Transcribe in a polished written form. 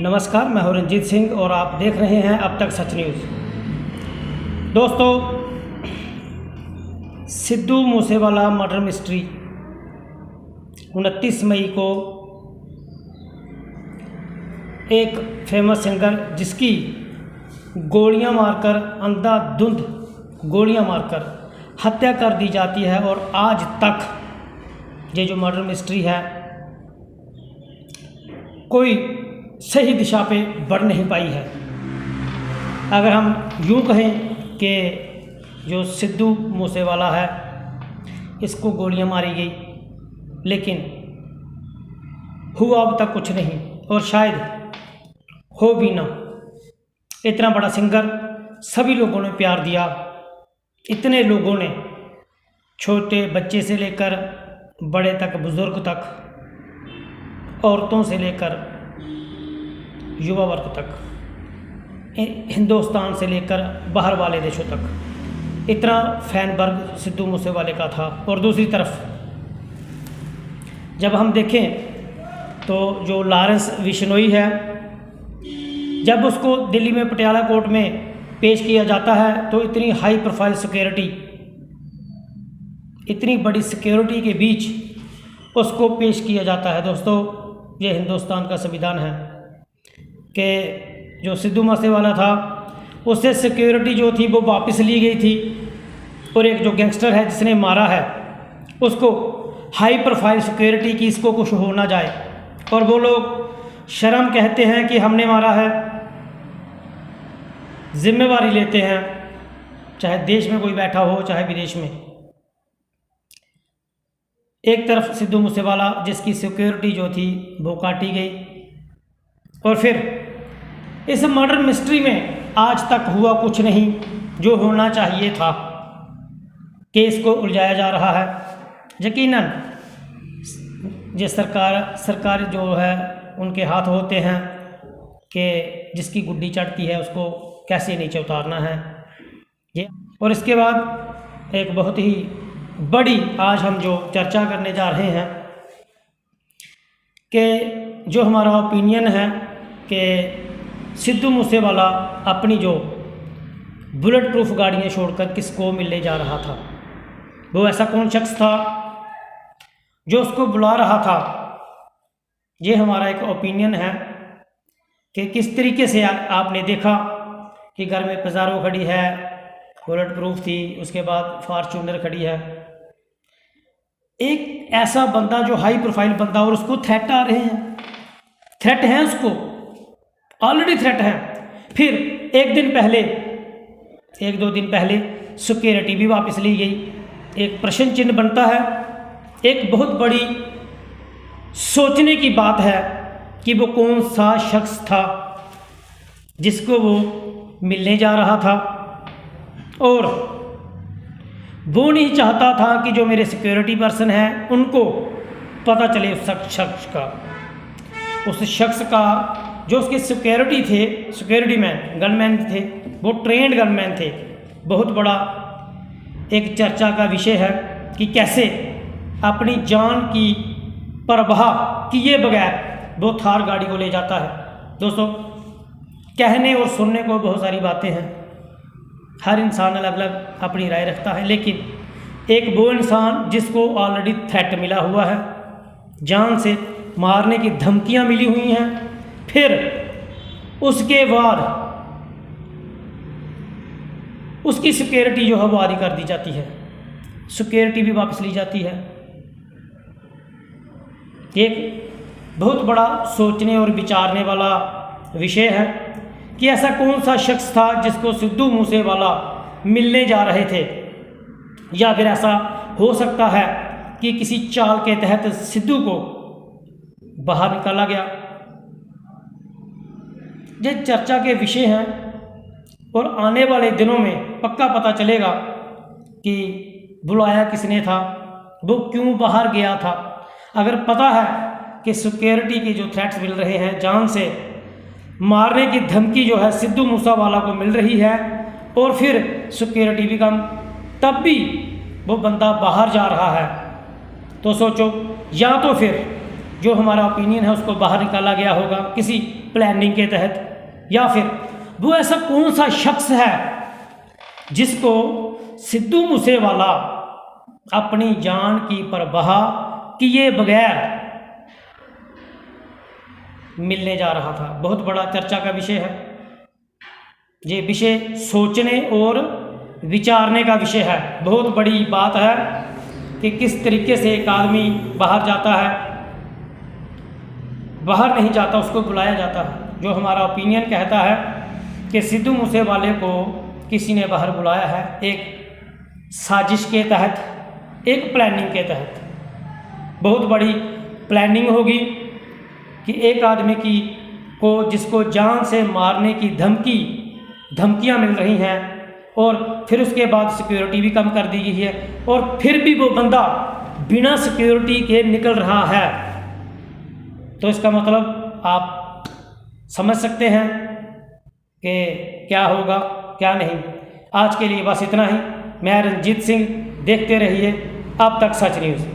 नमस्कार, मैं हूं रंजीत सिंह और आप देख रहे हैं अब तक सच न्यूज़। दोस्तों, सिद्धू मूसेवाला मर्डर मिस्ट्री 29 मई को एक फेमस सिंगर जिसकी गोलियां मारकर अंधाधुंध गोलियां मारकर हत्या कर दी जाती है और आज तक ये जो मर्डर मिस्ट्री है कोई सही दिशा पे बढ़ नहीं पाई है। अगर हम यूँ कहें कि जो सिद्धू मूसेवाला है इसको गोलियां मारी गई, लेकिन हुआ अब तक कुछ नहीं और शायद हो भी ना। इतना बड़ा सिंगर, सभी लोगों ने प्यार दिया, इतने लोगों ने, छोटे बच्चे से लेकर बड़े तक, बुज़ुर्ग तक, औरतों से लेकर युवा वर्ग तक, हिंदुस्तान से लेकर बाहर वाले देशों तक इतना फैन वर्ग सिद्धू मूसेवाले का था। और दूसरी तरफ जब हम देखें तो जो लॉरेंस बिश्नोई है, जब उसको दिल्ली में पटियाला कोर्ट में पेश किया जाता है तो इतनी हाई प्रोफाइल सिक्योरिटी, इतनी बड़ी सिक्योरिटी के बीच उसको पेश किया जाता है। दोस्तों, ये हिंदुस्तान का संविधान है कि जो सिद्धू मूसेवाला था उससे सिक्योरिटी जो थी वो वापस ली गई थी और एक जो गैंगस्टर है जिसने मारा है उसको हाई प्रोफाइल सिक्योरिटी की इसको कुछ हो ना जाए और वो लोग शर्म कहते हैं कि हमने मारा है, जिम्मेवारी लेते हैं, चाहे देश में कोई बैठा हो चाहे विदेश में। एक तरफ सिद्धू मूसेवाला जिसकी सिक्योरिटी जो थी वो काटी गई और फिर इस मर्डर मिस्ट्री में आज तक हुआ कुछ नहीं जो होना चाहिए था। केस को उलझाया जा रहा है। यकीनन ये सरकार जो है उनके हाथ होते हैं कि जिसकी गुड्डी चढ़ती है उसको कैसे नीचे उतारना है ये। और इसके बाद एक बहुत ही बड़ी आज हम जो चर्चा करने जा रहे हैं कि जो हमारा ओपिनियन है कि सिद्धू मूसेवाला अपनी जो बुलेट प्रूफ गाड़ियाँ छोड़कर किसको मिलने जा रहा था, वो ऐसा कौन शख्स था जो उसको बुला रहा था। ये हमारा एक ओपिनियन है कि किस तरीके से आपने देखा कि घर में पजारो खड़ी है, बुलेट प्रूफ थी, उसके बाद फॉर्च्यूनर खड़ी है। एक ऐसा बंदा जो हाई प्रोफाइल बंदा और उसको थ्रेट आ रहे हैं, थ्रेट हैं, उसको ऑलरेडी थ्रेट है। फिर एक दो दिन पहले सिक्योरिटी भी वापस ली गई। एक प्रश्न चिन्ह बनता है, एक बहुत बड़ी सोचने की बात है कि वो कौन सा शख्स था जिसको वो मिलने जा रहा था और वो नहीं चाहता था कि जो मेरे सिक्योरिटी पर्सन हैं उनको पता चले उस शख्स का, उस शख्स का जो उसके सिक्योरिटी थे, सिक्योरिटी मैन, गनमैन थे, वो ट्रेंड गनमैन थे। बहुत बड़ा एक चर्चा का विषय है कि कैसे अपनी जान की परवाह किए बगैर वो थार गाड़ी को ले जाता है। दोस्तों, कहने और सुनने को बहुत सारी बातें हैं, हर इंसान अलग अलग अपनी राय रखता है, लेकिन एक वो इंसान जिसको ऑलरेडी थ्रेट मिला हुआ है, जान से मारने की धमकियां मिली हुई हैं, फिर उसके बाद उसकी सिक्योरिटी जो है वो आधी कर दी जाती है, सिक्योरिटी भी वापस ली जाती है। एक बहुत बड़ा सोचने और विचारने वाला विषय है कि ऐसा कौन सा शख्स था जिसको सिद्धू मूसेवाला मिलने जा रहे थे, या फिर ऐसा हो सकता है कि किसी चाल के तहत सिद्धू को बाहर निकाला गया। ये चर्चा के विषय हैं और आने वाले दिनों में पक्का पता चलेगा कि बुलाया किसने था, वो क्यों बाहर गया था। अगर पता है कि सिक्योरिटी के जो थ्रेट्स मिल रहे हैं, जान से मारने की धमकी जो है सिद्धू मूसेवाला को मिल रही है और फिर सिक्योरिटी भी कम, तब भी वो बंदा बाहर जा रहा है, तो सोचो, या तो फिर जो हमारा ओपिनियन है उसको बाहर निकाला गया होगा किसी प्लानिंग के तहत, या फिर वो ऐसा कौन सा शख्स है जिसको सिद्धू मूसेवाला अपनी जान की परवाह किए बगैर मिलने जा रहा था। बहुत बड़ा चर्चा का विषय है ये, विषय सोचने और विचारने का विषय है। बहुत बड़ी बात है कि किस तरीके से एक आदमी बाहर जाता है, बाहर नहीं जाता उसको बुलाया जाता है। जो हमारा ओपिनियन कहता है कि सिद्धू मूसेवाले को किसी ने बाहर बुलाया है एक साजिश के तहत, एक प्लानिंग के तहत। बहुत बड़ी प्लानिंग होगी कि एक आदमी की को जिसको जान से मारने की धमकियां मिल रही हैं और फिर उसके बाद सिक्योरिटी भी कम कर दी गई है और फिर भी वो बंदा बिना सिक्योरिटी के निकल रहा है। तो इसका मतलब आप समझ सकते हैं कि क्या होगा क्या नहीं। आज के लिए बस इतना ही। मैं रंजीत सिंह, देखते रहिए अब तक सच न्यूज़।